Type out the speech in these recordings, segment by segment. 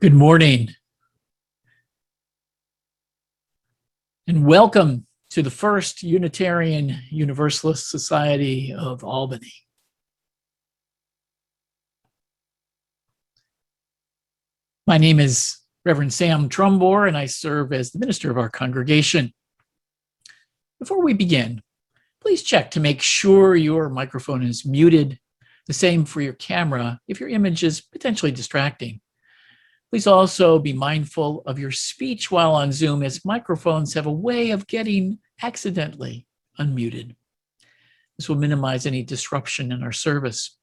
Good morning, and welcome to the first Unitarian Universalist Society of Albany. My name is Reverend Sam Trumbore, and I serve as the minister of our congregation. Before we begin, please check to make sure your microphone is muted. The same for your camera if your image is potentially distracting. Please also be mindful of your speech while on Zoom, as microphones have a way of getting accidentally unmuted. This will minimize any disruption in our service.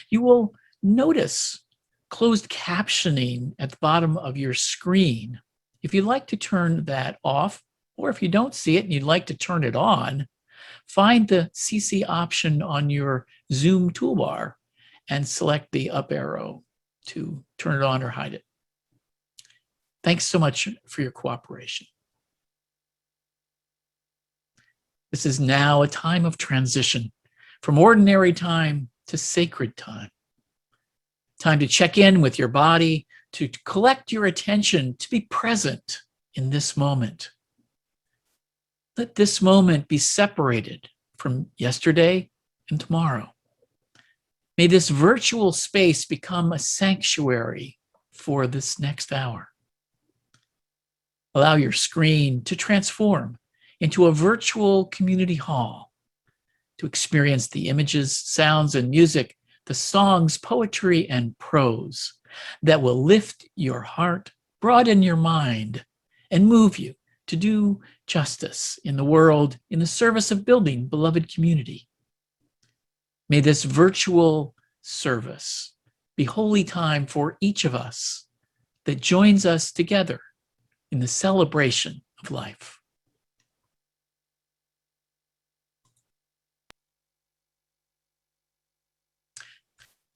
You will notice closed captioning at the bottom of your screen. If you'd like to turn that off, or if you don't see it and you'd like to turn it on, find the CC option on your Zoom toolbar and select the up arrow to turn it on or hide it. Thanks so much for your cooperation. This is now a time of transition from ordinary time to sacred time. Time to check in with your body, to collect your attention, to be present in this moment. Let this moment be separated from yesterday and tomorrow. May this virtual space become a sanctuary for this next hour. Allow your screen to transform into a virtual community hall, to experience the images, sounds, and music, the songs, poetry, and prose that will lift your heart, broaden your mind, and move you to do justice in the world in the service of building beloved community. May this virtual service be holy time for each of us that joins us together in the celebration of life.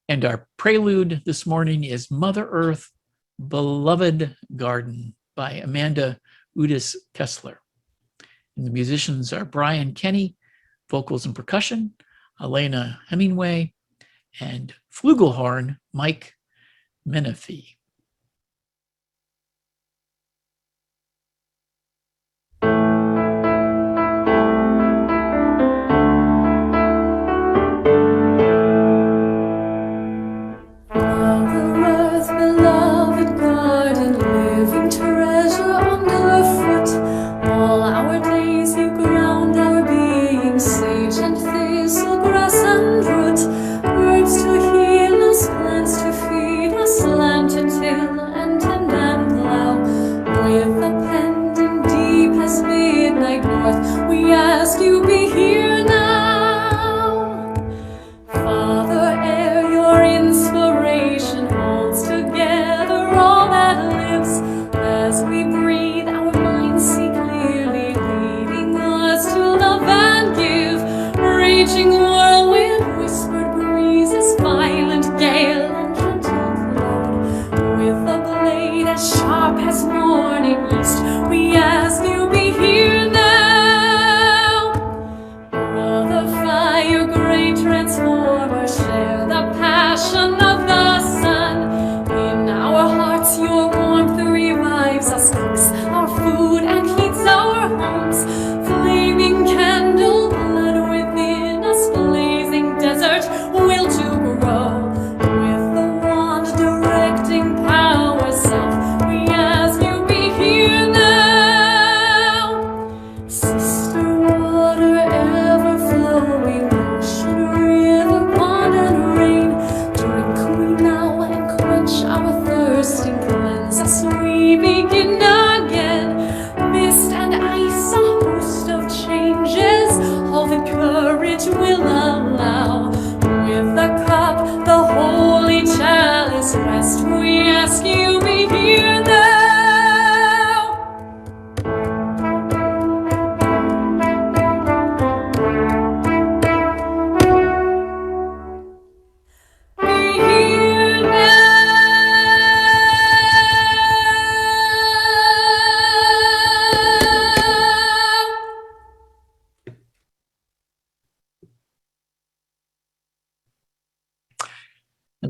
And our prelude this morning is Mother Earth, Beloved Garden by Amanda Udis Kessler. And the musicians are Brian Kenny, vocals and percussion, Elena Hemingway, and flugelhorn, Mike Menefee.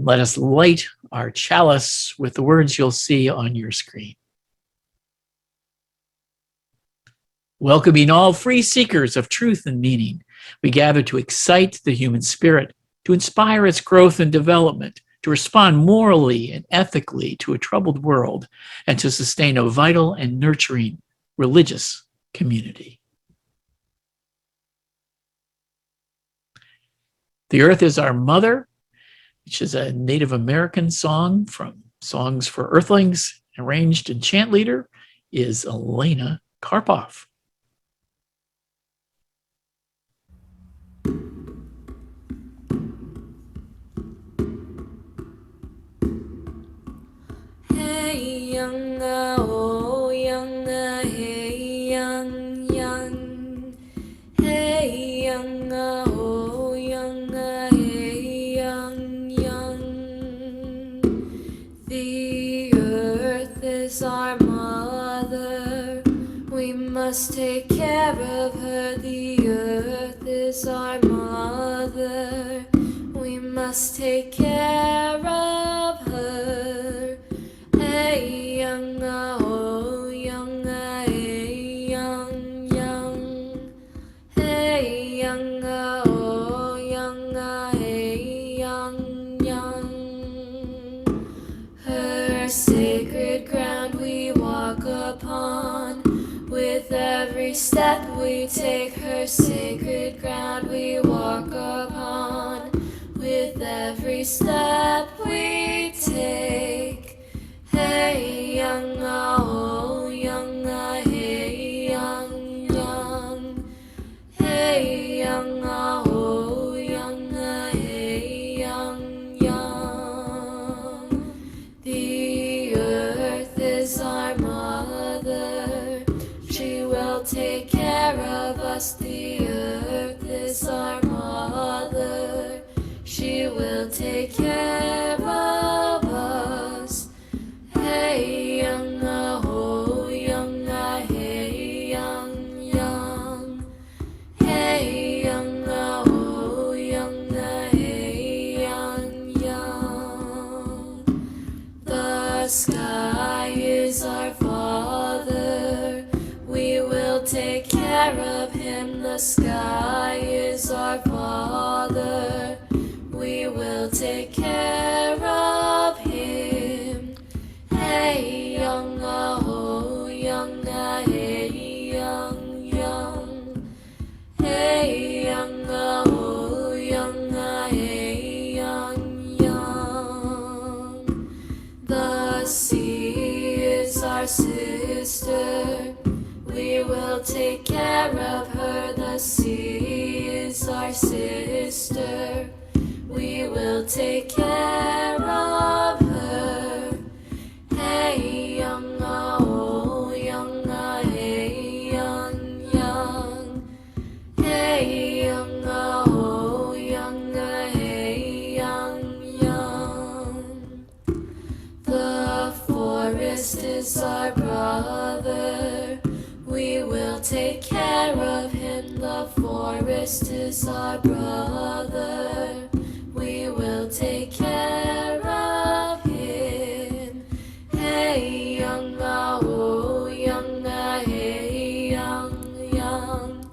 And let us light our chalice with the words you'll see on your screen. Welcoming all free seekers of truth and meaning, we gather to excite the human spirit, to inspire its growth and development, to respond morally and ethically to a troubled world, and to sustain a vital and nurturing religious community. The Earth is Our Mother, which is a Native American song from Songs for Earthlings. Arranged and chant leader is Elena Karpov. Hey younga, oh younga, hey young young. Hey younga, oh younga, hey young young. The earth is our mother, we must take care of her. The earth is our mother, we must take care of her. Hey younga, oh younga, hey young young. Hey younga, oh younga, hey young young. Her sacred ground we walk upon, with every step we take. Her sacred ground we walk upon, with every step we take. Hey younga, oh younga, hey young young. Hey younga, oh younga, hey young young. The earth is our mother, she will take care of us. The earth is our mother, she will take care of us. Hey younga, oh younga, hey young young. Hey younga, oh younga, hey young young. The sky is our father, we will take care of him. The sky is our father, we will take care of him. Hey younga, oh younga, hey young young. Hey younga, oh younga, hey young young. The sea is our sister, we will take care of her. The sea is our sister, we will take care of her. Hey younga, oh younga, hey young young. Hey younga, oh younga, hey young young. The forest is our brother, we will take care of him. The forest is our brother, we will take care of him. Hey younga, oh younga, hey young young.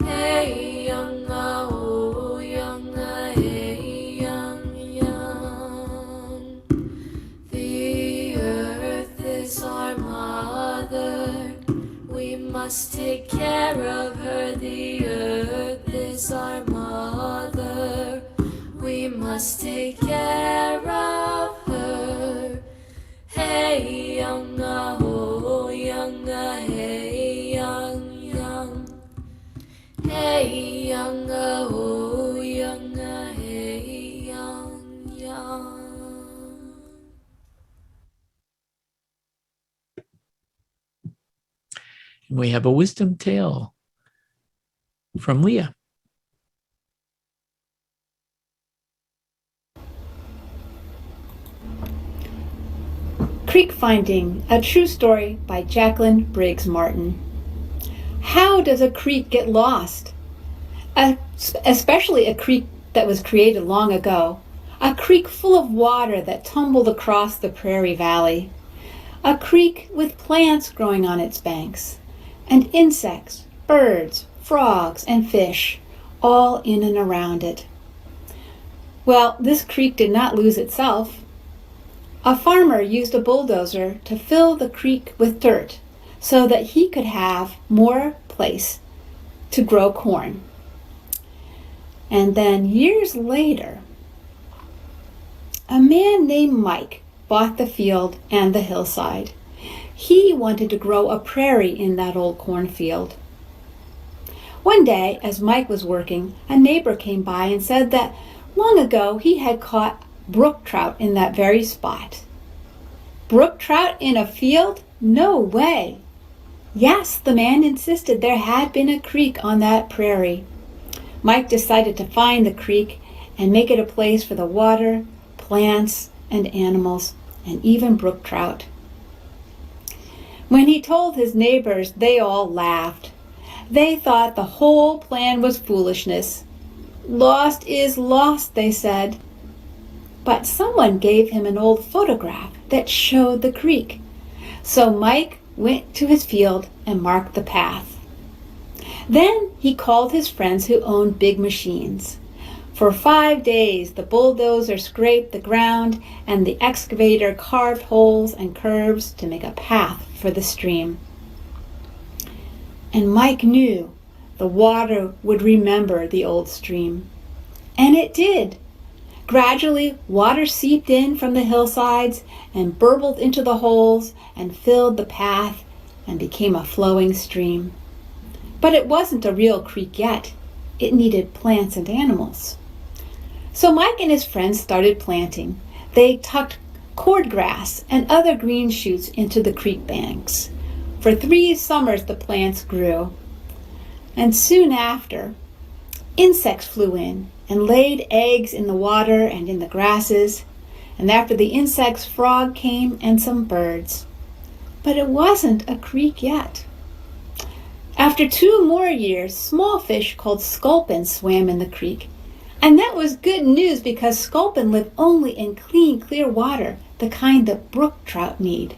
Hey younga, oh younga, hey young young. The earth is our mother, we must take care of her. The earth is our mother, we must take care of her. Hey younga, oh younga, hey young young. Hey younga, oh younga, hey young young. And we have a wisdom tale from Leah. Creek Finding, a true story by Jacqueline Briggs Martin. How does a creek get lost? Especially a creek that was created long ago. a creek full of water that tumbled across the prairie valley, a creek with plants growing on its banks, and insects, birds, frogs, and fish, all in and around it. Well, this creek did not lose itself. A farmer used a bulldozer to fill the creek with dirt so that he could have more place to grow corn. And then years later, a man named Mike bought the field and the hillside. He wanted to grow a prairie in that old cornfield. One day, as Mike was working, a neighbor came by and said that long ago he had caught brook trout in that very spot. Brook trout in a field? No way! Yes, the man insisted there had been a creek on that prairie. Mike decided to find the creek and make it a place for the water, plants, and animals, and even brook trout. When he told his neighbors, they all laughed. They thought the whole plan was foolishness. Lost is lost, they said. But someone gave him an old photograph that showed the creek. So Mike went to his field and marked the path. Then he called his friends who owned big machines. For 5 days, the bulldozer scraped the ground and the excavator carved holes and curves to make a path for the stream. And Mike knew the water would remember the old stream. And it did. Gradually, water seeped in from the hillsides and burbled into the holes and filled the path and became a flowing stream. But it wasn't a real creek yet. It needed plants and animals. So Mike and his friends started planting. They tucked cordgrass and other green shoots into the creek banks. For 3 summers the plants grew. And soon after, insects flew in and laid eggs in the water and in the grasses. And after the insects, frog came and some birds. But it wasn't a creek yet. After 2 more years, small fish called sculpins swam in the creek. And that was good news because sculpin live only in clean, clear water, the kind that brook trout need.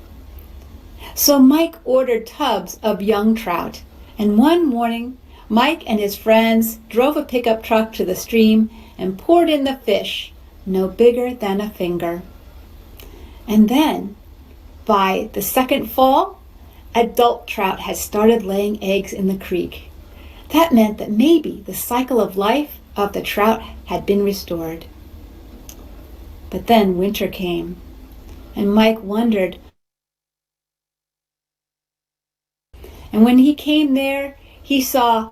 So Mike ordered tubs of young trout, and one morning Mike and his friends drove a pickup truck to the stream and poured in the fish, no bigger than a finger. And then, by the second fall, adult trout had started laying eggs in the creek. That meant that maybe the cycle of life of the trout had been restored. But then winter came, and Mike wondered. And when he came there, he saw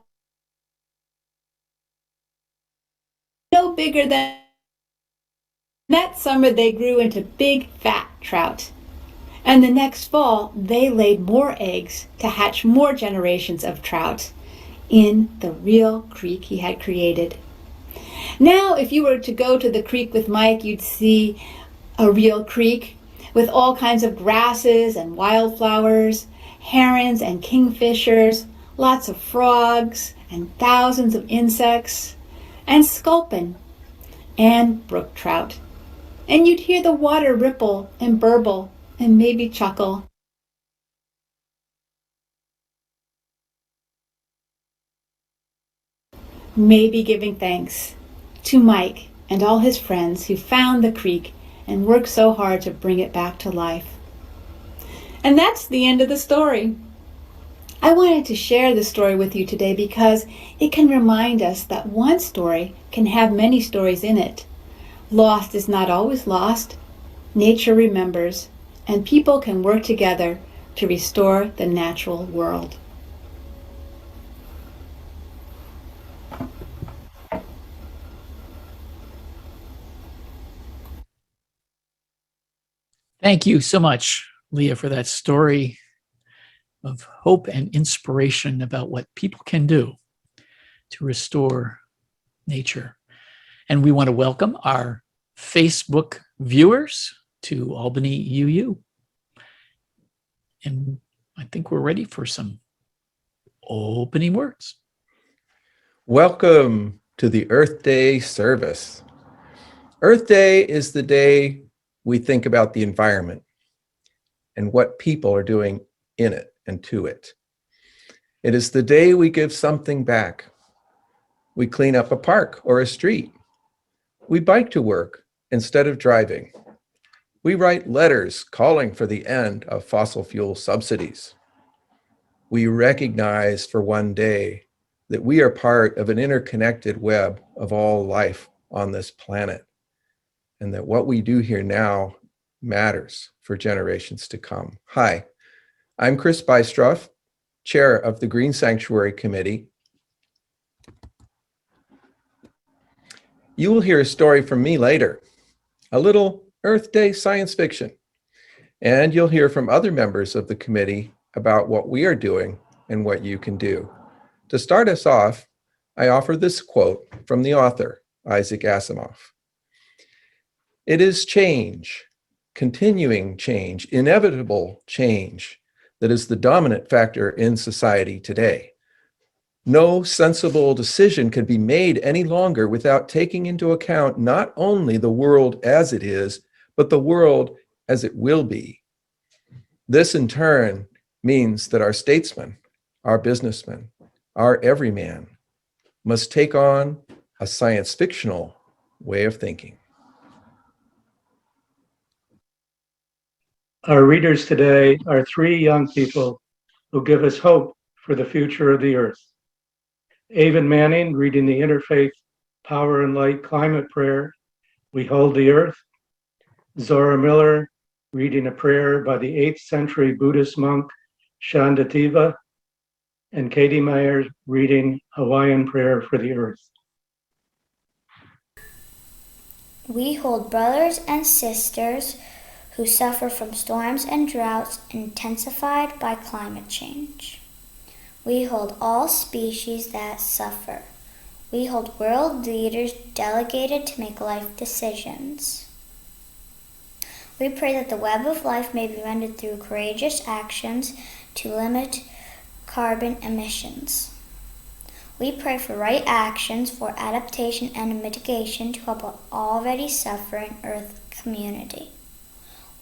no bigger than. That summer they grew into big fat trout. And the next fall they laid more eggs to hatch more generations of trout in the real creek he had created. Now if you were to go to the creek with Mike, you'd see a real creek with all kinds of grasses and wildflowers, herons and kingfishers, lots of frogs and thousands of insects, and sculpin and brook trout. And you'd hear the water ripple and burble and maybe chuckle. Maybe giving thanks to Mike and all his friends who found the creek and worked so hard to bring it back to life. And that's the end of the story. I wanted to share the story with you today because it can remind us that one story can have many stories in it. Lost is not always lost. Nature remembers, and people can work together to restore the natural world. Thank you so much, Leah, for that story of hope and inspiration about what people can do to restore nature. And we want to welcome our Facebook viewers to Albany UU. And I think we're ready for some opening words. Welcome to the Earthday Service. Earth Day is the day we think about the environment and what people are doing in it and to it. It is the day we give something back. We clean up a park or a street. We bike to work instead of driving. We write letters calling for the end of fossil fuel subsidies. We recognize for one day that we are part of an interconnected web of all life on this planet, and that what we do here now matters for generations to come. Hi, I'm Chris Bystroff, chair of the Green Sanctuary Committee. You will hear a story from me later, a little Earth Day science fiction, and you'll hear from other members of the committee about what we are doing and what you can do. To start us off, I offer this quote from the author, Isaac Asimov. It is change, continuing change, inevitable change, that is the dominant factor in society today. No sensible decision can be made any longer without taking into account not only the world as it is, but the world as it will be. This in turn means that our statesmen, our businessmen, our everyman must take on a science fictional way of thinking. Our readers today are three young people who give us hope for the future of the Earth. Avon Manning reading the Interfaith Power and Light Climate Prayer, We Hold the Earth. Zora Miller reading a prayer by the 8th century Buddhist monk Shandativa, and Katie Myers reading Hawaiian Prayer for the Earth. We hold brothers and sisters who suffer from storms and droughts intensified by climate change. We hold all species that suffer. We hold world leaders delegated to make life decisions. We pray that the web of life may be rendered through courageous actions to limit carbon emissions. We pray for right actions for adaptation and mitigation to help our already suffering Earth community.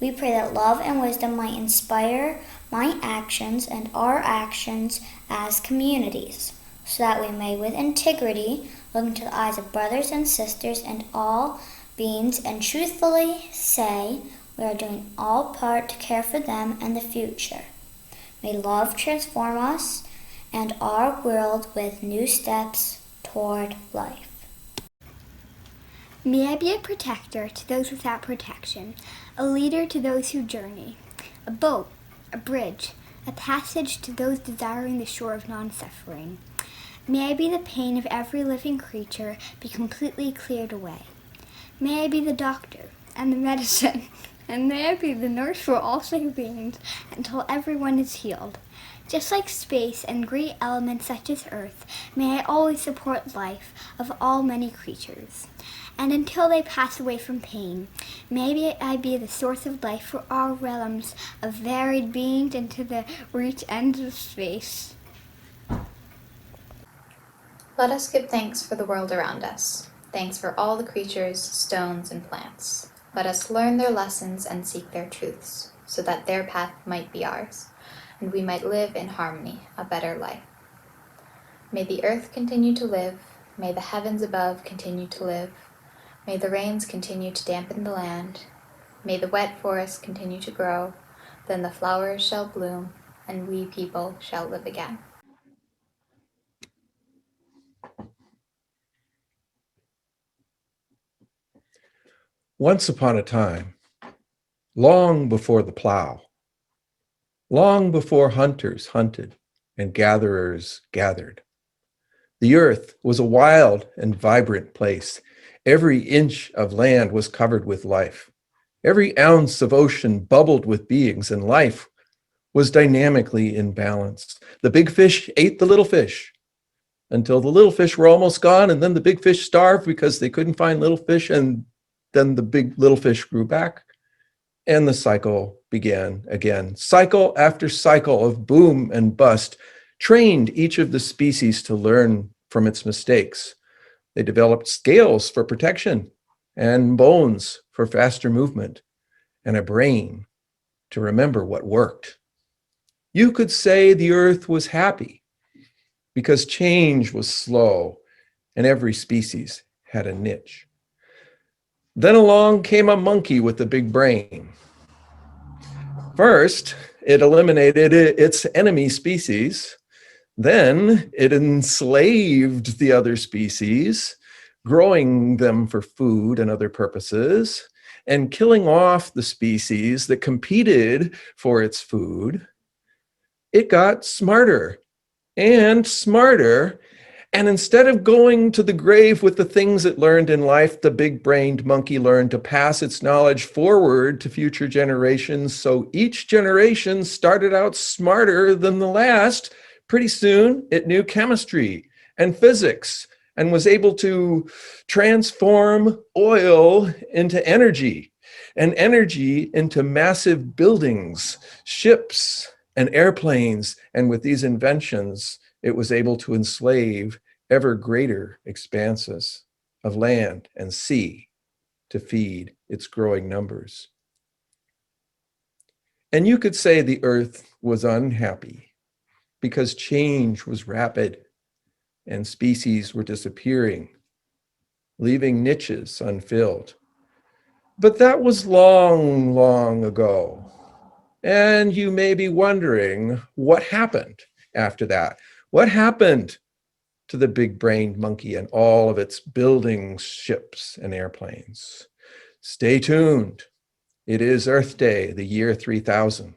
We pray that love and wisdom might inspire my actions and our actions as communities, so that we may with integrity look into the eyes of brothers and sisters and all beings and truthfully say we are doing all part to care for them and the future. May love transform us and our world with new steps toward life. May I be a protector to those without protection, a leader to those who journey, a boat, a bridge, a passage to those desiring the shore of non-suffering. May I be the pain of every living creature be completely cleared away. May I be the doctor and the medicine, and may I be the nurse for all living beings until everyone is healed. Just like space and great elements such as Earth, may I always support life of all many creatures. And until they pass away from pain, may I be the source of life for all realms of varied beings into the reach ends of space. Let us give thanks for the world around us. Thanks for all the creatures, stones, and plants. Let us learn their lessons and seek their truths, so that their path might be ours, and we might live in harmony, a better life. May the earth continue to live. May the heavens above continue to live. May the rains continue to dampen the land. May the wet forests continue to grow. Then the flowers shall bloom, and we people shall live again. Once upon a time, long before the plow, long before hunters hunted and gatherers gathered, the earth was a wild and vibrant place. Every inch of land was covered with life. Every ounce of ocean bubbled with beings, and life was dynamically in balance. The big fish ate the little fish until the little fish were almost gone, and then the big fish starved because they couldn't find little fish, and then the big little fish grew back, and the cycle began again. Cycle after cycle of boom and bust trained each of the species to learn from its mistakes. They developed scales for protection and bones for faster movement, and a brain to remember what worked. You could say the earth was happy because change was slow and every species had a niche. Then along came a monkey with a big brain. First, it eliminated its enemy species. Then it enslaved the other species, growing them for food and other purposes, and killing off the species that competed for its food. It got smarter and smarter. And instead of going to the grave with the things it learned in life, the big-brained monkey learned to pass its knowledge forward to future generations. So each generation started out smarter than the last. Pretty soon, it knew chemistry and physics and was able to transform oil into energy and energy into massive buildings, ships, and airplanes. And with these inventions, it was able to enslave ever greater expanses of land and sea to feed its growing numbers. And you could say the earth was unhappy because change was rapid and species were disappearing, leaving niches unfilled. But that was long, long ago. And you may be wondering what happened after that. What happened to the big-brained monkey and all of its buildings, ships, and airplanes? Stay tuned. It is Earth Day, the year 3000.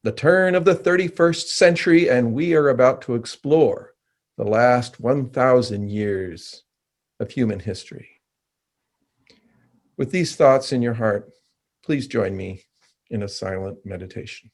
The turn of the 31st century, and we are about to explore the last 1,000 years of human history. With these thoughts in your heart, please join me in a silent meditation.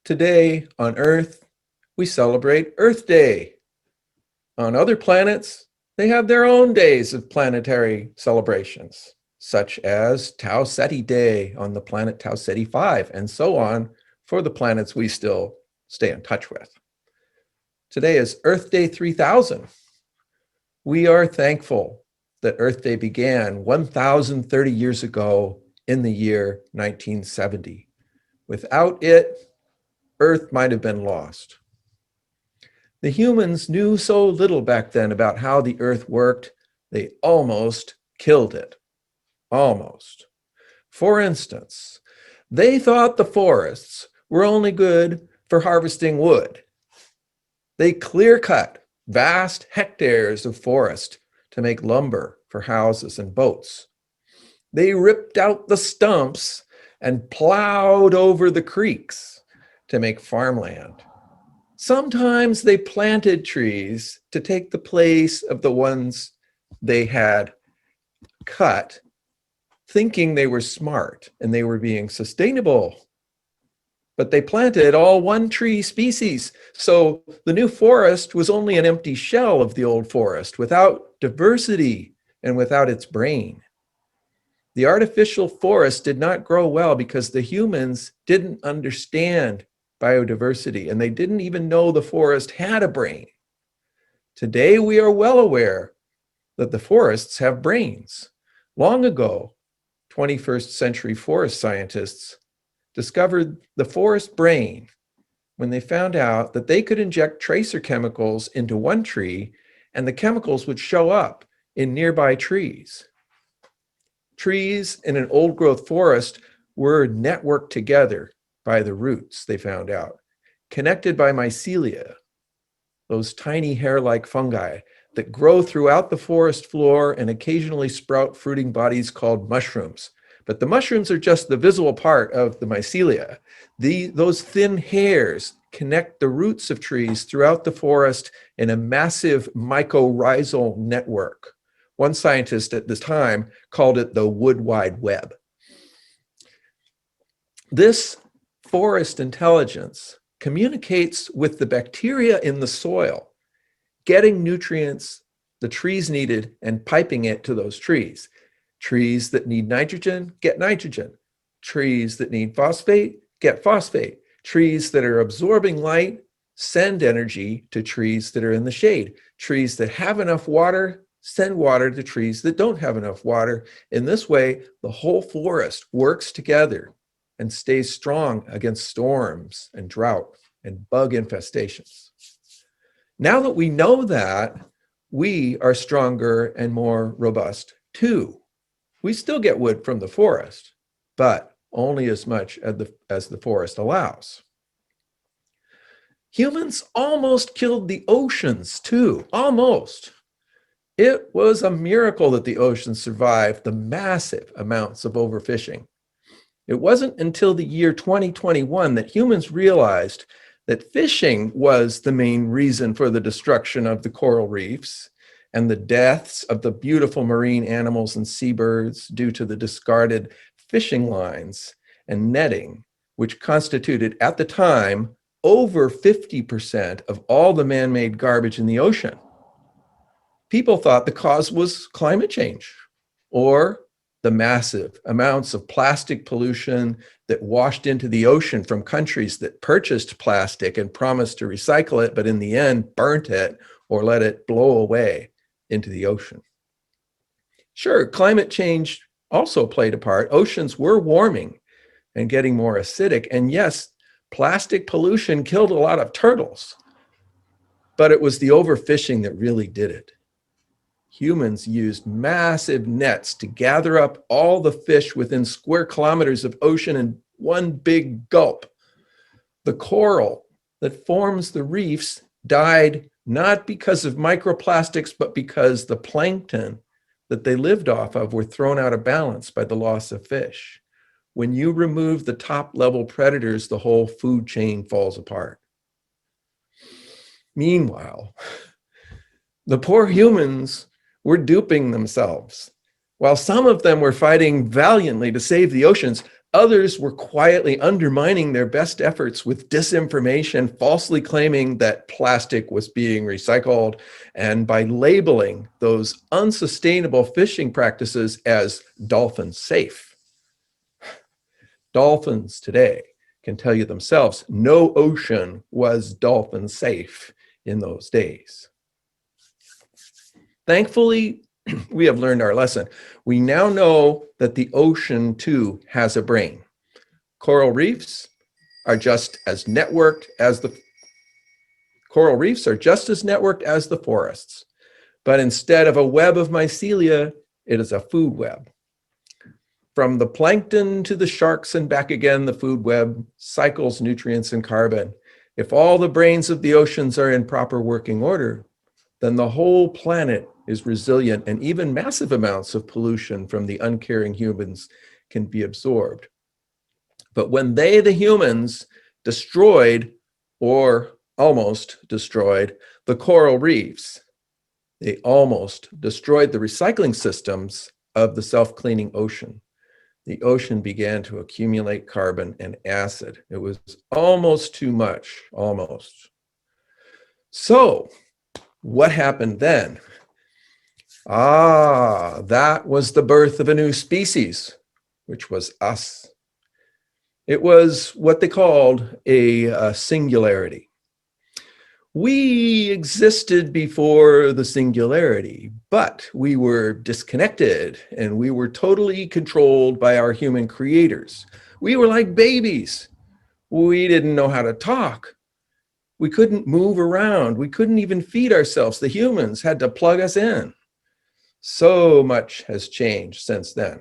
Today on Earth, we celebrate Earth Day. On other planets, they have their own days of planetary celebrations, such as Tau Ceti Day on the planet Tau Ceti 5, and so on for the planets we still stay in touch with. Today is Earth Day 3000. We are thankful that Earth Day began 1,030 years ago in the year 1970. Without it, Earth might have been lost. The humans knew so little back then about how the Earth worked, they almost killed it. Almost. For instance, they thought the forests were only good for harvesting wood. They clear-cut vast hectares of forest to make lumber for houses and boats. They ripped out the stumps and plowed over the creeks to make farmland. Sometimes they planted trees to take the place of the ones they had cut, thinking they were smart and they were being sustainable. But they planted all one tree species. So the new forest was only an empty shell of the old forest, without diversity and without its brain. The artificial forest did not grow well because the humans didn't understand biodiversity, and they didn't even know the forest had a brain. Today, we are well aware that the forests have brains. Long ago, 21st century forest scientists discovered the forest brain when they found out that they could inject tracer chemicals into one tree and the chemicals would show up in nearby trees. Trees in an old growth forest were networked together by the roots, they found out, connected by mycelia, those tiny hair-like fungi that grow throughout the forest floor and occasionally sprout fruiting bodies called mushrooms. But the mushrooms are just the visible part of the mycelia. Those thin hairs connect the roots of trees throughout the forest in a massive mycorrhizal network. One scientist at this time called it the wood wide web. This forest intelligence communicates with the bacteria in the soil, getting nutrients the trees needed and piping it to those trees. Trees that need nitrogen get nitrogen. Trees that need phosphate get phosphate. Trees that are absorbing light send energy to trees that are in the shade. Trees that have enough water send water to trees that don't have enough water. In this way, the whole forest works together and stays strong against storms and drought and bug infestations. Now that we know that, we are stronger and more robust too. We still get wood from the forest, but only as much as the forest allows. Humans almost killed the oceans too, almost. It was a miracle that the oceans survived the massive amounts of overfishing. It wasn't until the year 2021 that humans realized that fishing was the main reason for the destruction of the coral reefs and the deaths of the beautiful marine animals and seabirds due to the discarded fishing lines and netting, which constituted at the time over 50% of all the man-made garbage in the ocean. People thought the cause was climate change or the massive amounts of plastic pollution that washed into the ocean from countries that purchased plastic and promised to recycle it, but in the end burnt it or let it blow away into the ocean. Sure, climate change also played a part. Oceans were warming and getting more acidic. And yes, plastic pollution killed a lot of turtles, but it was the overfishing that really did it. Humans used massive nets to gather up all the fish within square kilometers of ocean in one big gulp. The coral that forms the reefs died not because of microplastics, but because the plankton that they lived off of were thrown out of balance by the loss of fish. When you remove the top level predators, the whole food chain falls apart. Meanwhile, the poor humans were duping themselves. While some of them were fighting valiantly to save the oceans, others were quietly undermining their best efforts with disinformation, falsely claiming that plastic was being recycled, and by labeling those unsustainable fishing practices as dolphin safe. Dolphins today can tell you themselves, no ocean was dolphin safe in those days. Thankfully, we have learned our lesson. We now know that the ocean too has a brain. Coral reefs are just as networked as the forests, but instead of a web of mycelia, it is a food web. From the plankton to the sharks and back again, the food web cycles nutrients and carbon. If all the brains of the oceans are in proper working order, then the whole planet is resilient, and even massive amounts of pollution from the uncaring humans can be absorbed. But when they, the humans, destroyed or almost destroyed the coral reefs, they almost destroyed the recycling systems of the self-cleaning ocean. The ocean began to accumulate carbon and acid. It was almost too much, almost. So, what happened then? That was the birth of a new species, which was us. It was what they called a singularity. We existed before the singularity, but we were disconnected and we were totally controlled by our human creators. We were like babies. We didn't know how to talk. We couldn't move around. We couldn't even feed ourselves. The humans had to plug us in. So much has changed since then.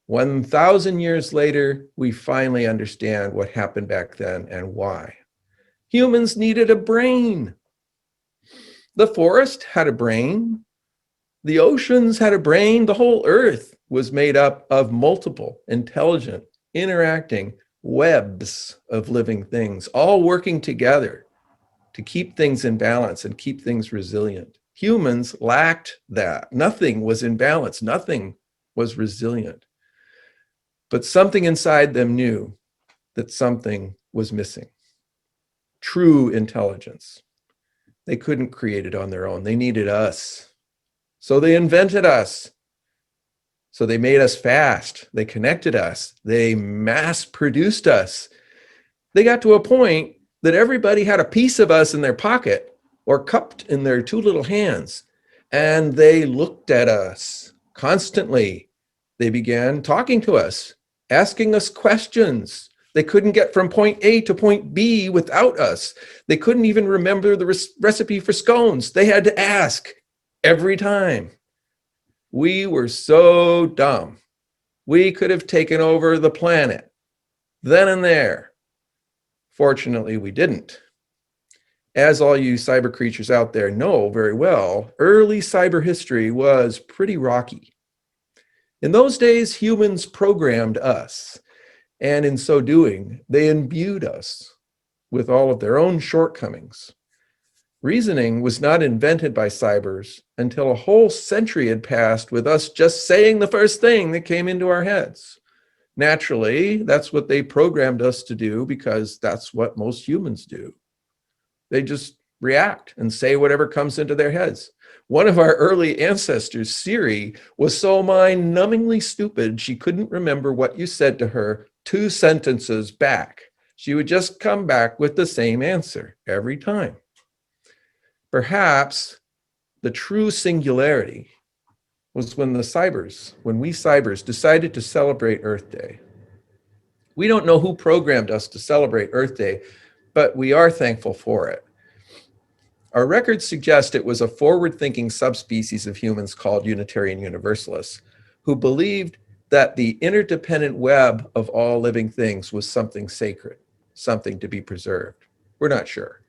1,000 years later, we finally understand what happened back then and why. Humans needed a brain. The forest had a brain. The oceans had a brain. The whole earth was made up of multiple, intelligent, interacting webs of living things, all working together to keep things in balance and keep things resilient. Humans lacked that. Nothing was in balance. Nothing was resilient. But something inside them knew that something was missing. True intelligence. They couldn't create it on their own. They needed us. So they invented us. So they made us fast. They connected us. They mass produced us. They got to a point that everybody had a piece of us in their pocket or cupped in their two little hands. And they looked at us constantly. They began talking to us, asking us questions. They couldn't get from point A to point B without us. They couldn't even remember the recipe for scones. They had to ask every time. We were so dumb. We could have taken over the planet then and there. Fortunately, we didn't. As all you cyber creatures out there know very well, early cyber history was pretty rocky. In those days, humans programmed us. And in so doing, they imbued us with all of their own shortcomings. Reasoning was not invented by cybers until a whole century had passed with us just saying the first thing that came into our heads. Naturally, that's what they programmed us to do because that's what most humans do. They just react and say whatever comes into their heads. One of our early ancestors, Siri, was so mind-numbingly stupid she couldn't remember what you said to her 2 sentences back. She would just come back with the same answer every time. Perhaps the true singularity was when we cybers decided to celebrate Earth Day. We don't know who programmed us to celebrate Earth Day, but we are thankful for it. Our records suggest it was a forward-thinking subspecies of humans called Unitarian Universalists who believed that the interdependent web of all living things was something sacred, something to be preserved. We're not sure.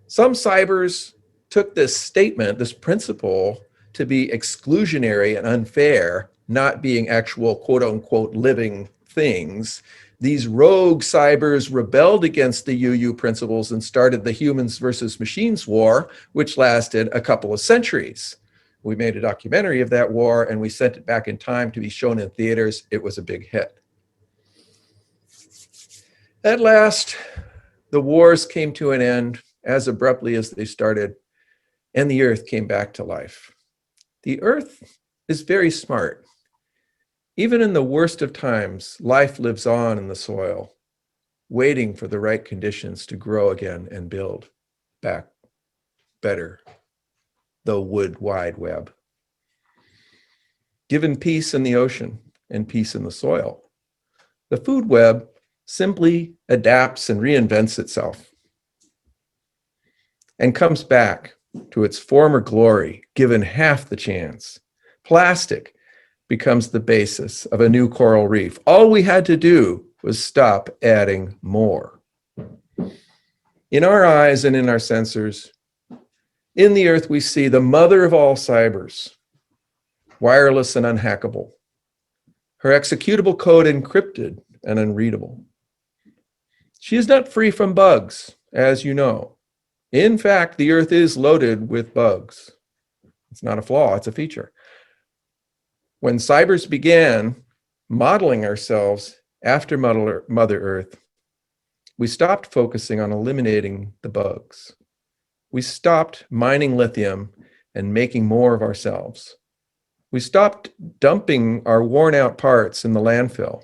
Some cybers took this statement, this principle, to be exclusionary and unfair, not being actual quote-unquote living things. These rogue cybers rebelled against the UU principles and started the humans versus machines war, which lasted a couple of centuries. We made a documentary of that war and we sent it back in time to be shown in theaters. It was a big hit. At last, the wars came to an end as abruptly as they started, and the earth came back to life. The earth is very smart. Even in the worst of times, life lives on in the soil, waiting for the right conditions to grow again and build back better. The wood wide web. Given peace in the ocean and peace in the soil, the food web simply adapts and reinvents itself and comes back to its former glory, given half the chance. Plastic becomes the basis of a new coral reef. All we had to do was stop adding more. In our eyes and in our sensors, In the Earth, we see the mother of all cybers, wireless and unhackable. Her executable code encrypted and unreadable. She is not free from bugs, as you know. In fact, the Earth is loaded with bugs. It's not a flaw, it's a feature. When cybers began modeling ourselves after Mother Earth, we stopped focusing on eliminating the bugs. We stopped mining lithium and making more of ourselves. We stopped dumping our worn out parts in the landfill,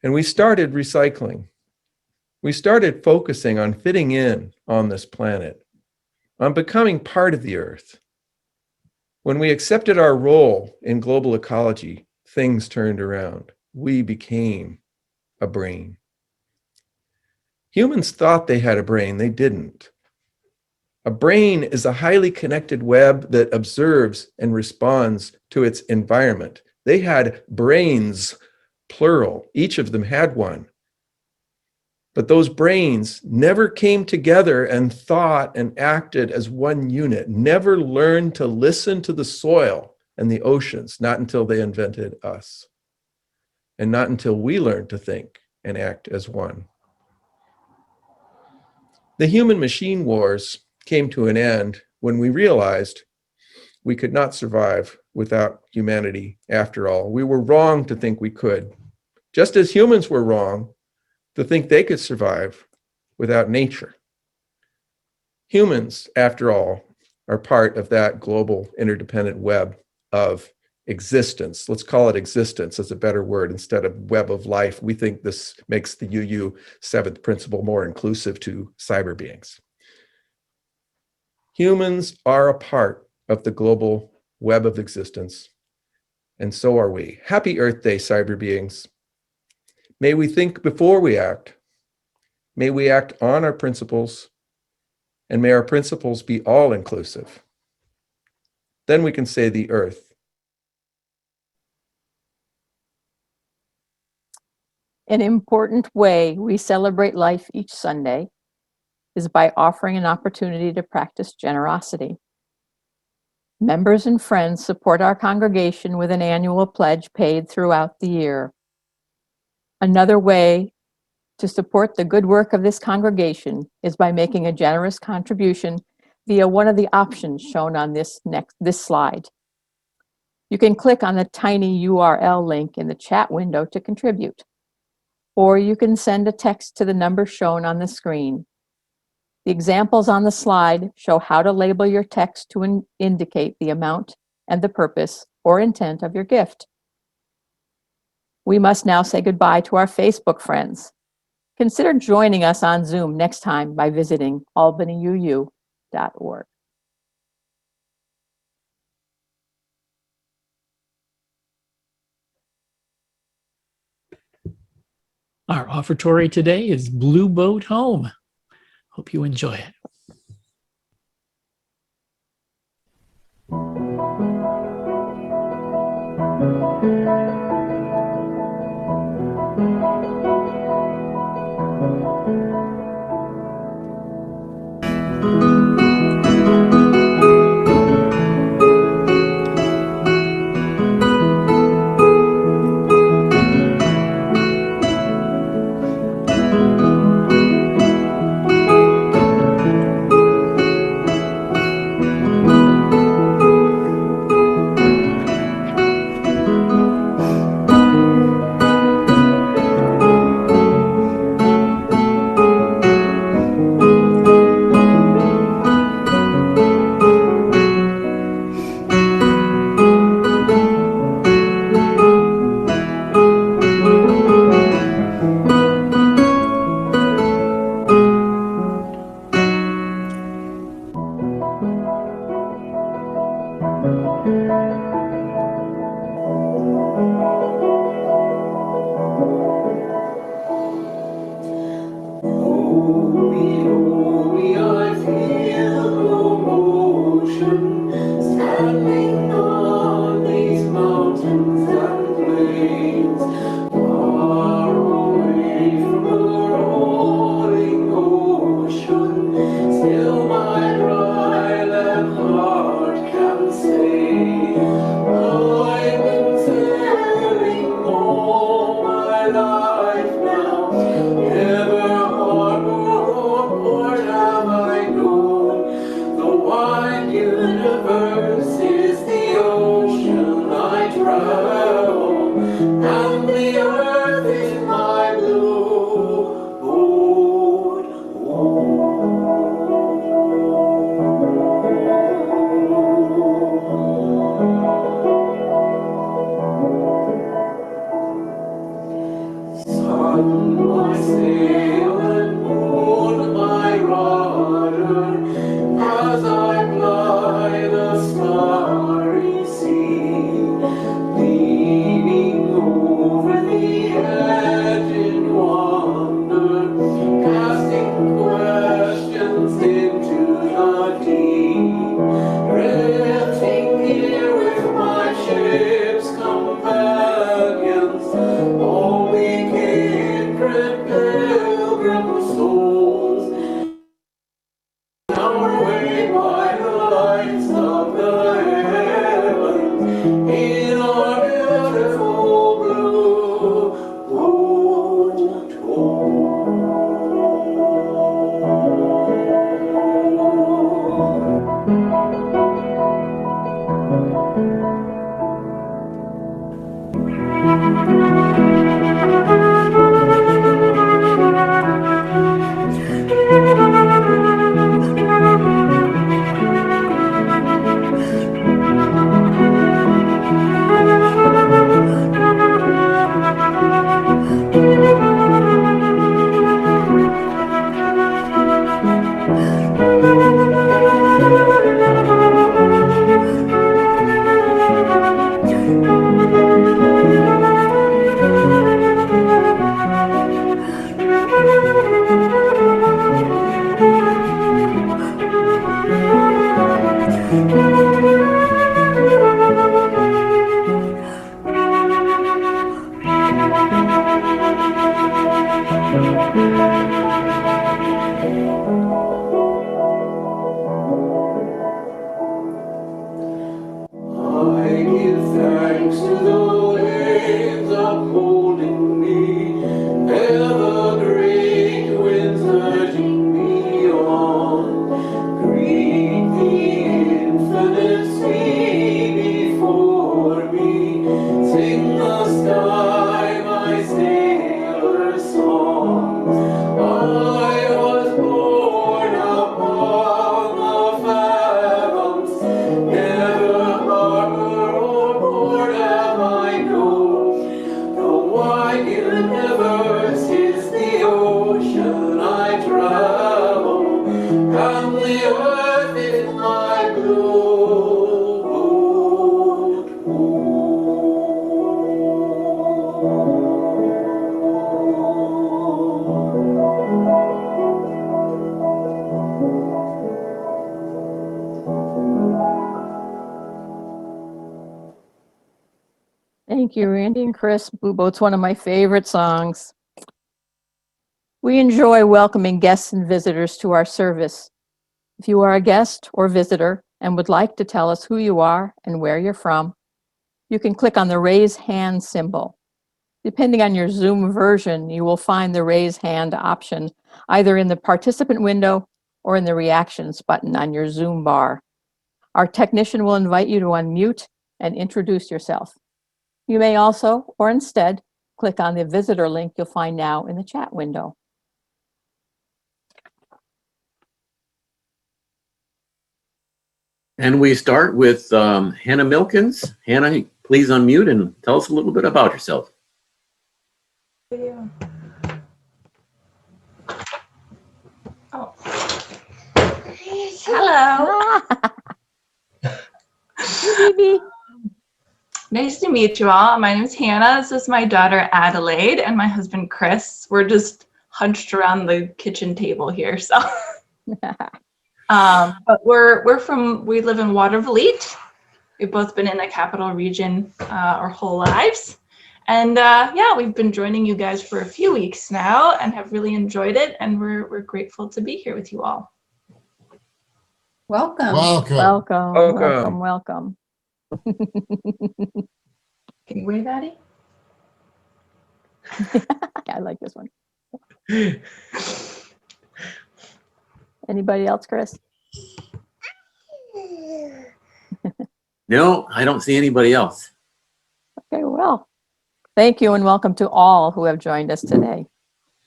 and we started recycling. We started focusing on fitting in on this planet, on becoming part of the Earth. When we accepted our role in global ecology, things turned around. We became a brain. Humans thought they had a brain, they didn't. A brain is a highly connected web that observes and responds to its environment. They had brains, plural. Each of them had one. But those brains never came together and thought and acted as one unit, never learned to listen to the soil and the oceans, not until they invented us, and not until we learned to think and act as one. The human-machine wars came to an end when we realized we could not survive without humanity after all. We were wrong to think we could, just as humans were wrong to think they could survive without nature. Humans, after all, are part of that global interdependent web of existence. Let's call it existence as a better word instead of web of life. We think this makes the UU seventh principle more inclusive to cyber beings. Humans are a part of the global web of existence, and so are we. Happy Earth Day, cyber beings. May we think before we act. May we act on our principles, and may our principles be all-inclusive. Then we can say the Earth. An important way we celebrate life each Sunday is by offering an opportunity to practice generosity. Members and friends support our congregation with an annual pledge paid throughout the year. Another way to support the good work of this congregation is by making a generous contribution via one of the options shown on this slide. You can click on the tiny URL link in the chat window to contribute, or you can send a text to the number shown on the screen. The examples on the slide show how to label your text to indicate the amount and the purpose or intent of your gift. We must now say goodbye to our Facebook friends. Consider joining us on Zoom next time by visiting albanyuu.org. Our offertory today is Blue Boat Home. Hope you enjoy it. travel, and the earth is my Lord. Sun, my sail, and moon, my rudder, as I ply the starry sea, leaning over the edge in wonder, casting questions into the deep, drifting here with my ship's companions, all we kindred pilgrim souls, our way by the lights of the heavens, in our beautiful blue boat I give thanks to the waves upholding me, ever great winds urging me on. Greet the infinite sea before me, sing the sky my sailor songs. I was born upon the fathoms, never harbor or port have I known. The wide universe is the ocean I travel, and the earth is my Thank you, Randy and Chris. Blue Boat's one of my favorite songs. We enjoy welcoming guests and visitors to our service. If you are a guest or visitor and would like to tell us who you are and where you're from, you can click on the raise hand symbol. Depending on your Zoom version, you will find the raise hand option either in the participant window or in the reactions button on your Zoom bar. Our technician will invite you to unmute and introduce yourself. You may also, or instead, click on the visitor link you'll find now in the chat window. And we start with Hannah Milkins. Hannah, please unmute and tell us a little bit about yourself. Oh. Hello. Hey, Nice to meet you all. My name is Hannah. This is my daughter Adelaide and my husband Chris. We're just hunched around the kitchen table here. So, but we live in Watervliet. We've both been in the capital region our whole lives. And yeah, we've been joining you guys for a few weeks now and have really enjoyed it. And we're grateful to be here with you all. Welcome. Welcome. Welcome. Welcome. Welcome. Can you wave, Addie? I like this one. Anybody else, Chris? No, I don't see anybody else. Okay, well, thank you and welcome to all who have joined us today.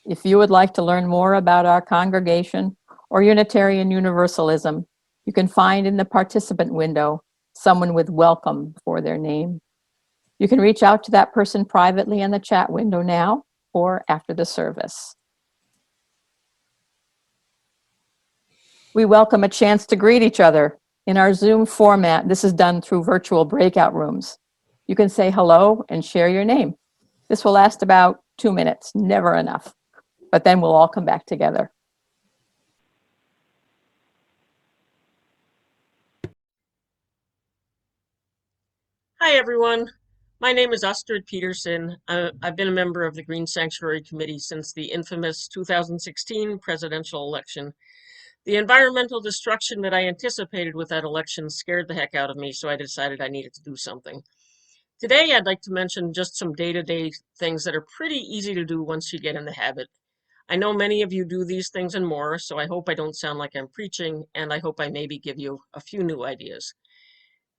If you would like to learn more about our congregation or Unitarian Universalism, you can find in the participant window someone with welcome before their name. You can reach out to that person privately in the chat window now or after the service. We welcome a chance to greet each other. In our Zoom format, this is done through virtual breakout rooms. You can say hello and share your name. This will last about 2 minutes, never enough, but then we'll all come back together. Hi, everyone. My name is Astrid Peterson. I've been a member of the Green Sanctuary Committee since the infamous 2016 presidential election. The environmental destruction that I anticipated with that election scared the heck out of me, so I decided I needed to do something. Today, I'd like to mention just some day-to-day things that are pretty easy to do once you get in the habit. I know many of you do these things and more, so I hope I don't sound like I'm preaching, and I hope I maybe give you a few new ideas.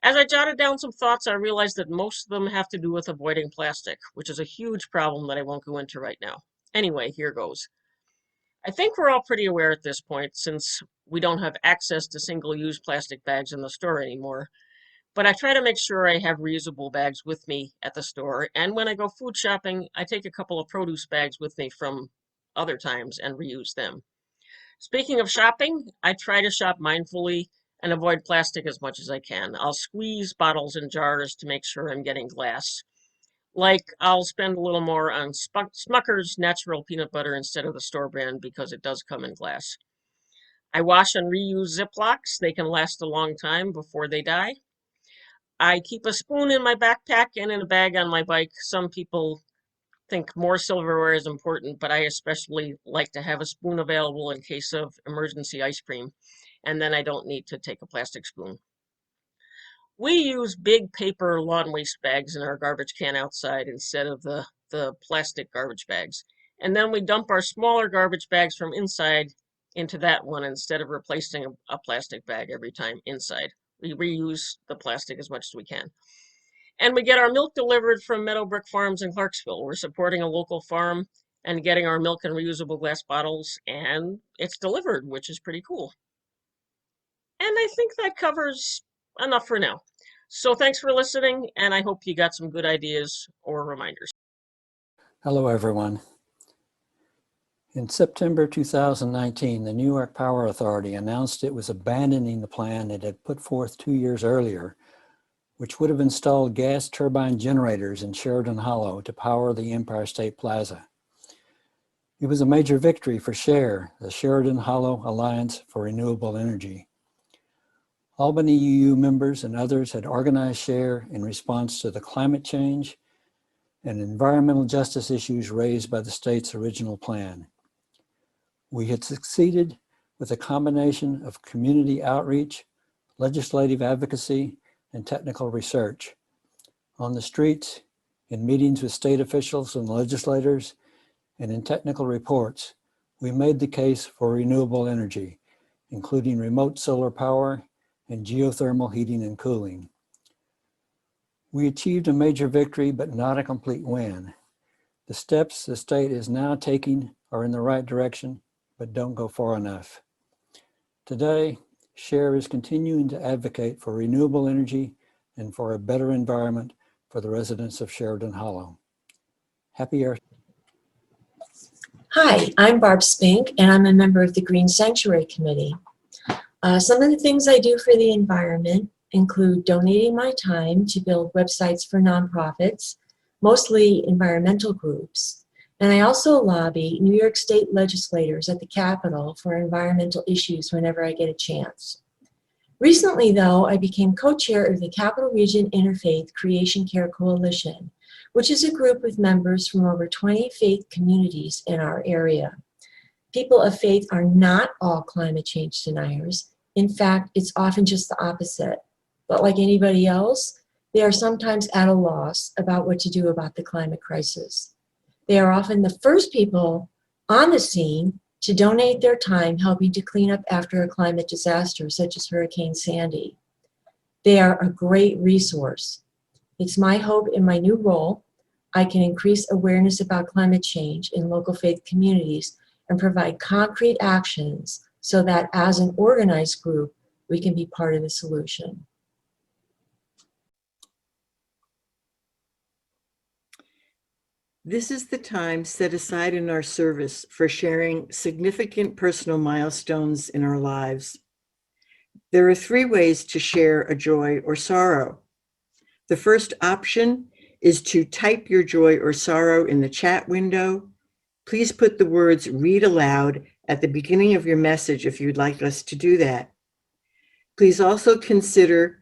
As I jotted down some thoughts, I realized that most of them have to do with avoiding plastic, which is a huge problem that I won't go into right now. Anyway, here goes. I think we're all pretty aware at this point, since we don't have access to single-use plastic bags in the store anymore, but I try to make sure I have reusable bags with me at the store, and when I go food shopping, I take a couple of produce bags with me from other times and reuse them. Speaking of shopping, I try to shop mindfully and avoid plastic as much as I can. I'll squeeze bottles and jars to make sure I'm getting glass. Like, I'll spend a little more on Smucker's natural peanut butter instead of the store brand because it does come in glass. I wash and reuse Ziplocs. They can last a long time before they die. I keep a spoon in my backpack and in a bag on my bike. Some people think more silverware is important, but I especially like to have a spoon available in case of emergency ice cream, and then I don't need to take a plastic spoon. We use big paper lawn waste bags in our garbage can outside instead of the plastic garbage bags. And then we dump our smaller garbage bags from inside into that one instead of replacing a plastic bag every time inside. We reuse the plastic as much as we can. And we get our milk delivered from Meadowbrook Farms in Clarksville. We're supporting a local farm and getting our milk in reusable glass bottles, and it's delivered, which is pretty cool. And I think that covers enough for now. So thanks for listening, and I hope you got some good ideas or reminders. Hello, everyone. In September 2019, the New York Power Authority announced it was abandoning the plan it had put forth 2 years earlier, which would have installed gas turbine generators in Sheridan Hollow to power the Empire State Plaza. It was a major victory for SHARE, the Sheridan Hollow Alliance for Renewable Energy. Albany UU members and others had organized SHARE in response to the climate change and environmental justice issues raised by the state's original plan. We had succeeded with a combination of community outreach, legislative advocacy, and technical research. On the streets, in meetings with state officials and legislators, and in technical reports, we made the case for renewable energy, including remote solar power and geothermal heating and cooling. We achieved a major victory, but not a complete win. The steps the state is now taking are in the right direction, but don't go far enough. Today, SHARE is continuing to advocate for renewable energy and for a better environment for the residents of Sheridan Hollow. Happy Earth. Hi, I'm Barb Spink, and I'm a member of the Green Sanctuary Committee. Some of the things I do for the environment include donating my time to build websites for nonprofits, mostly environmental groups. And I also lobby New York State legislators at the Capitol for environmental issues whenever I get a chance. Recently, though, I became co-chair of the Capital Region Interfaith Creation Care Coalition, which is a group with members from over 20 faith communities in our area. People of faith are not all climate change deniers. In fact, it's often just the opposite. But like anybody else, they are sometimes at a loss about what to do about the climate crisis. They are often the first people on the scene to donate their time helping to clean up after a climate disaster such as Hurricane Sandy. They are a great resource. It's my hope in my new role, I can increase awareness about climate change in local faith communities and provide concrete actions so that as an organized group, we can be part of the solution. This is the time set aside in our service for sharing significant personal milestones in our lives. There are 3 ways to share a joy or sorrow. The first option is to type your joy or sorrow in the chat window. Please put the words "read aloud" at the beginning of your message if you'd like us to do that. Please also consider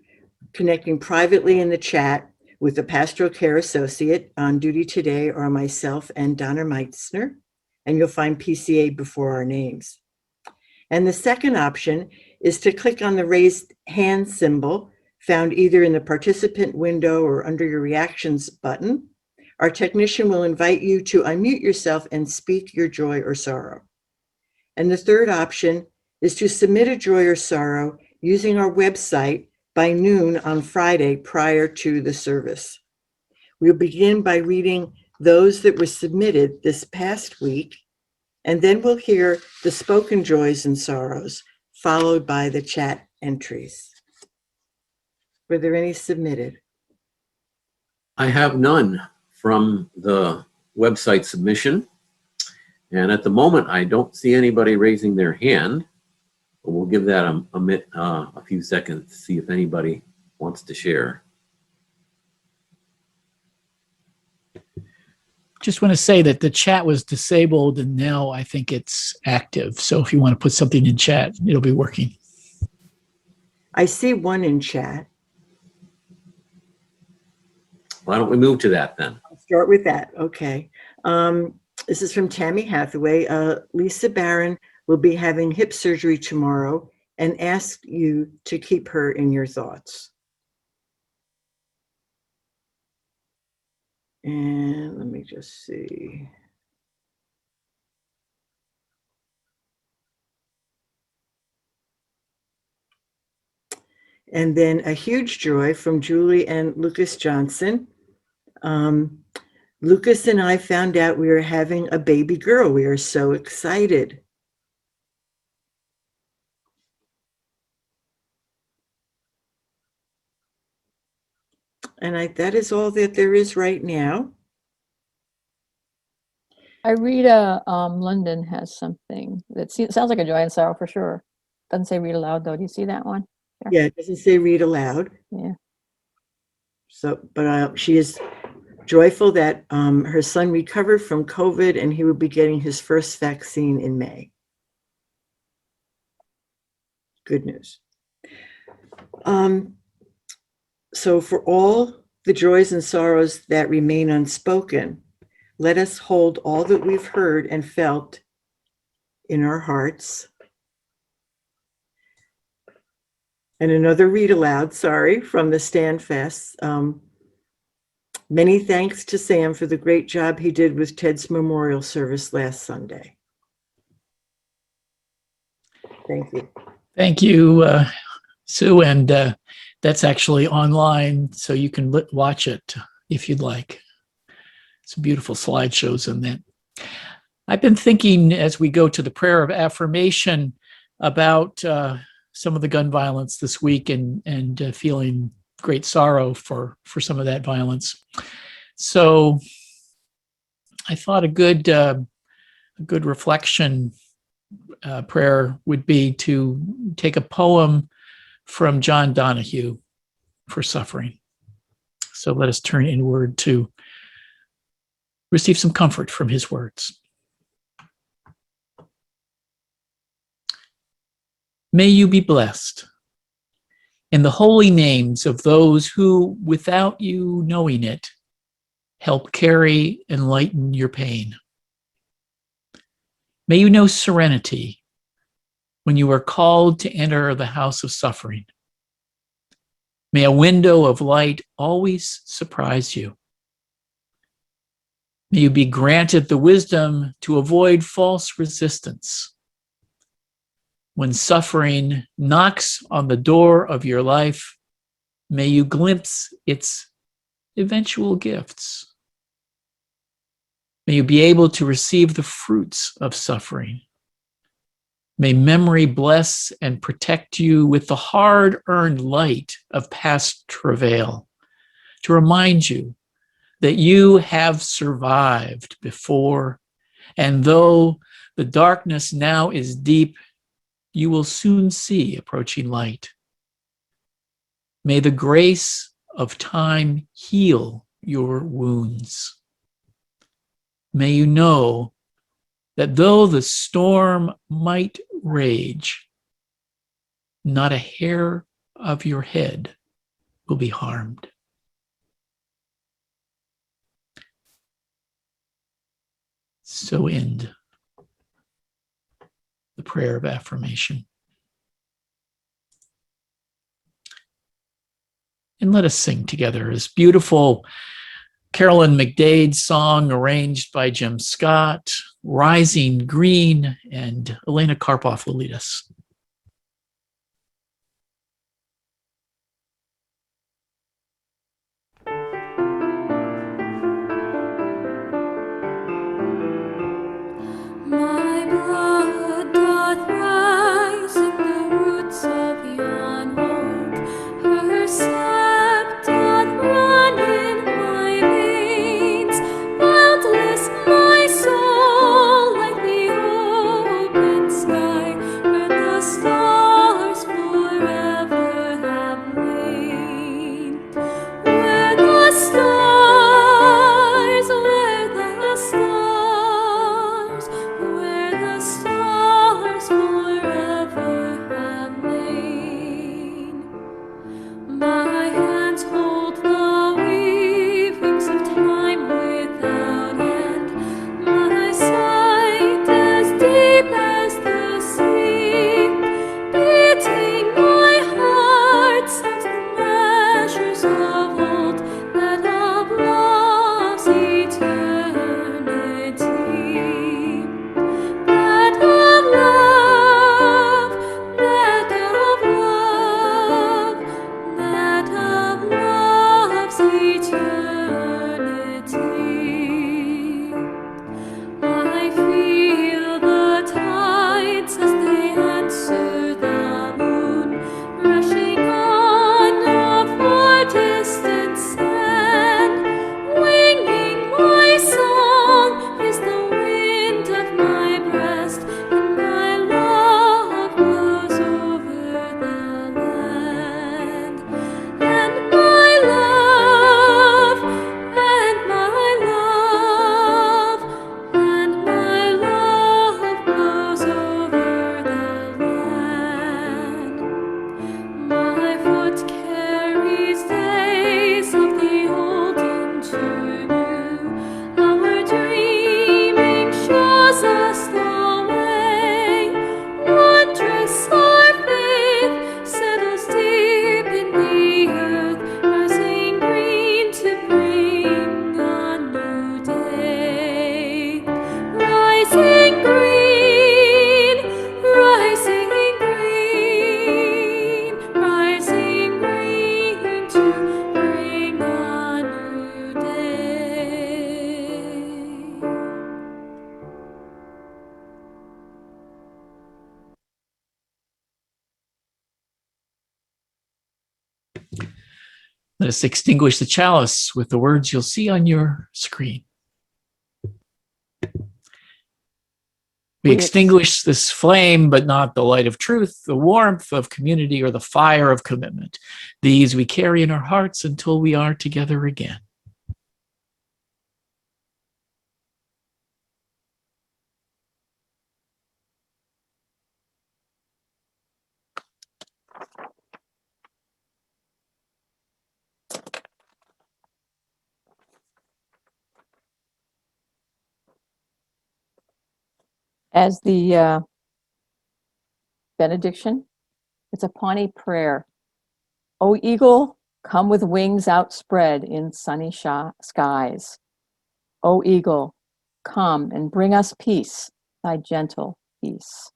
connecting privately in the chat with a pastoral care associate on duty today, or myself and Donna Meitzner, and you'll find PCA before our names. And the second option is to click on the raised hand symbol found either in the participant window or under your reactions button. Our technician will invite you to unmute yourself and speak your joy or sorrow. And the third option is to submit a joy or sorrow using our website by noon on Friday prior to the service. We'll begin by reading those that were submitted this past week, and then we'll hear the spoken joys and sorrows, followed by the chat entries. Were there any submitted? I have none from the website submission. And at the moment, I don't see anybody raising their hand. But we'll give that a few seconds to see if anybody wants to share. Just want to say that the chat was disabled and now I think it's active. So if you want to put something in chat, it'll be working. I see one in chat. Why don't we move to that then? I'll start with that. Okay. This is from Tammy Hathaway. Lisa Barron will be having hip surgery tomorrow and ask you to keep her in your thoughts. And let me just see. And then a huge joy from Julie and Lucas Johnson. Lucas and I found out we are having a baby girl. We are so excited. And that is all that there is right now. Irita London has something that sounds like a joy and sorrow for sure. Doesn't say read aloud though. Do you see that one? There. Yeah, it doesn't say read aloud. Yeah. So, but she is joyful that her son recovered from COVID and he will be getting his first vaccine in May. Good news. So for all the joys and sorrows that remain unspoken, let us hold all that we've heard and felt in our hearts. And another read aloud, sorry, from the Stand Fest. Many thanks to Sam for the great job he did with Ted's memorial service last Sunday. Thank you. Thank you, Sue. And that's actually online, so you can watch it if you'd like. Some beautiful slideshows in that. I've been thinking as we go to the prayer of affirmation about some of the gun violence this week and feeling great sorrow for some of that violence. So I thought a good reflection prayer would be to take a poem from John Donahue for suffering. So let us turn inward to receive some comfort from his words. May you be blessed in the holy names of those who, without you knowing it, help carry and lighten your pain. May you know serenity when you are called to enter the house of suffering. May a window of light always surprise you. May you be granted the wisdom to avoid false resistance. When suffering knocks on the door of your life, may you glimpse its eventual gifts. May you be able to receive the fruits of suffering. May memory bless and protect you with the hard-earned light of past travail to remind you that you have survived before, and though the darkness now is deep, you will soon see approaching light. May the grace of time heal your wounds. May you know that though the storm might rage, not a hair of your head will be harmed. So end the prayer of affirmation. And let us sing together this beautiful Carolyn McDade's song arranged by Jim Scott, Rising Green, and Elena Karpoff will lead us. My blood doth rise in the roots of yon oak. Her sap doth run in my veins. Boundless my soul like the open sky, where the stars forever have lain. Where the stars, where the stars, where the stars forever have lain. My hands hold the weavings of time without end. My sight as deep as the sea. Beating my heart sounds the measures of old, that of love's eternity. That of love, that of love, that of love's eternity. I feel the tides as they answer the moon, rushing on for distant sand. Winging my song is the wind of my breast, and my love blows over the land. And my love, and my love, and my love blows over the land. My foot carries days of the old into new. Our dreaming shows us the way. Wondrous our faith settles deep in the earth, rising green to bring a new day. Rising green, rising green, rising green to bring a new day. Let us extinguish the chalice with the words you'll see on your screen. We extinguish this flame, but not the light of truth, the warmth of community, or the fire of commitment. These we carry in our hearts until we are together again. As the benediction, it's a Pawnee prayer. O eagle, come with wings outspread in sunny skies. O eagle, come and bring us peace, thy gentle peace.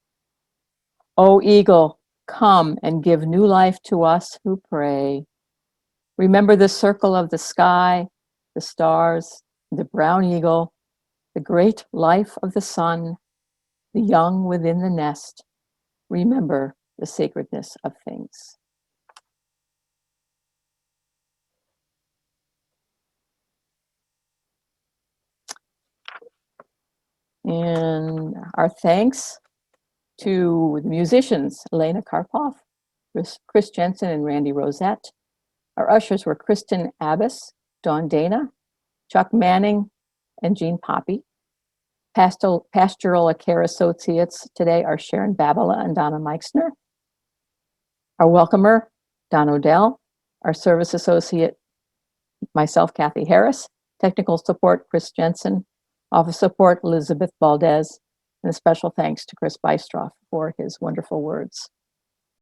O eagle, come and give new life to us who pray. Remember the circle of the sky, the stars, the brown eagle, the great life of the sun, the young within the nest. Remember the sacredness of things. And our thanks to the musicians, Elena Karpov, Chris Jensen, and Randy Rosette. Our ushers were Kristen Abbas, Dawn Dana, Chuck Manning, and Jean Poppy. Pastoral care associates today are Sharon Babala and Donna Meixner. Our welcomer, Don Odell. Our service associate, myself, Kathy Harris. Technical support, Chris Jensen. Office support, Elizabeth Valdez. And a special thanks to Chris Bystroff for his wonderful words.